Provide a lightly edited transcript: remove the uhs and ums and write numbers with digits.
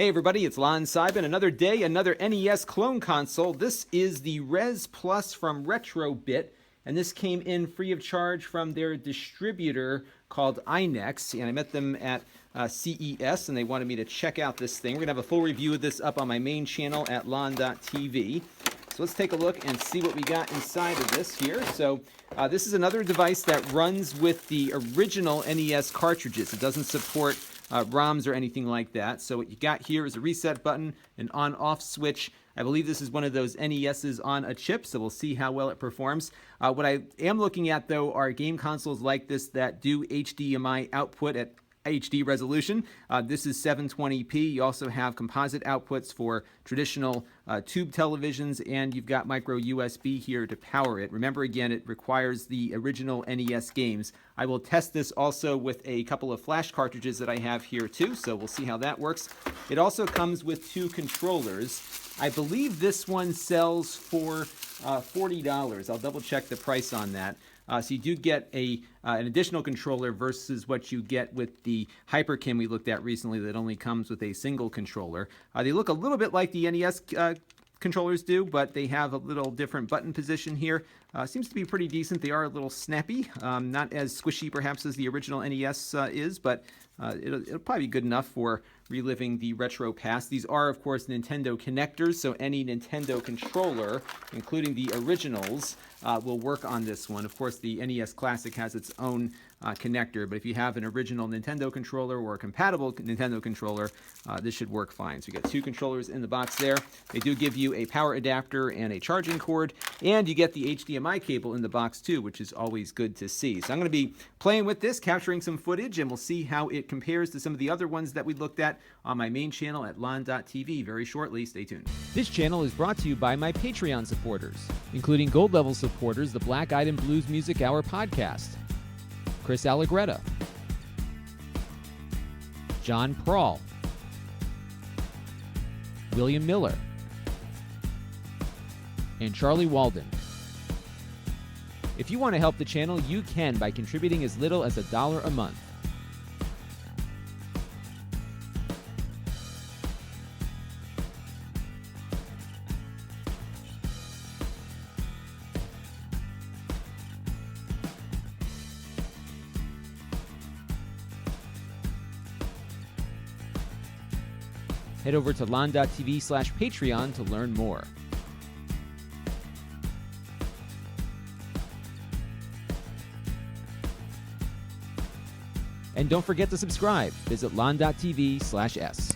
Hey everybody, it's Lon Simon. Another day, another NES clone console. This is the Res Plus from Retrobit, and this came in free of charge from their distributor called iNex, and I met them at CES, and they wanted me to check out this thing. We're going to have a full review of this up on my main channel at lon.tv. So let's take a look and see what we got inside of this here. So this is another device that runs with the original NES cartridges. It doesn't support ROMs or anything like that. So what you got here is a reset button, an on-off switch. I believe this is one of those NESs on a chip, so we'll see how well it performs. What I am looking at, though, are game consoles like this that do HDMI output at HD resolution. This is 720p. You also have composite outputs for traditional tube televisions, and you've got micro USB here to power it. Remember, again, it requires the original NES games. I will test this also with a couple of flash cartridges that I have here too, so we'll see how that works. It also comes with two controllers. I believe this one sells for $40. I'll double check the price on that. So you do get an additional controller versus what you get with the Hyperkin we looked at recently that only comes with a single controller. They look a little bit like the NES controllers do, but they have a little different button position here. Seems to be pretty decent. They are a little snappy, not as squishy perhaps as the original NES is, but it'll probably be good enough for reliving the retro past. These are, of course, Nintendo connectors, so any Nintendo controller, including the originals, will work on this one. Of course, the NES Classic has its own connector, but if you have an original Nintendo controller or a compatible Nintendo controller, this should work fine. So you got two controllers in the box there. They do give you a power adapter and a charging cord, and you get the HDMI cable in the box too, which is always good to see. So I'm going to be playing with this, capturing some footage, and we'll see how it compares to some of the other ones that we looked at on my main channel at lon.tv very shortly. Stay tuned. This channel is brought to you by my Patreon supporters, including gold level supporters, the Black Eyed and Blues Music Hour podcast, Chris Allegretta, John Prawl, William Miller, and Charlie Walden. If you want to help the channel, you can by contributing as little as $1 a month. Head over to lon.tv/Patreon to learn more. And don't forget to subscribe. Visit lon.tv/S.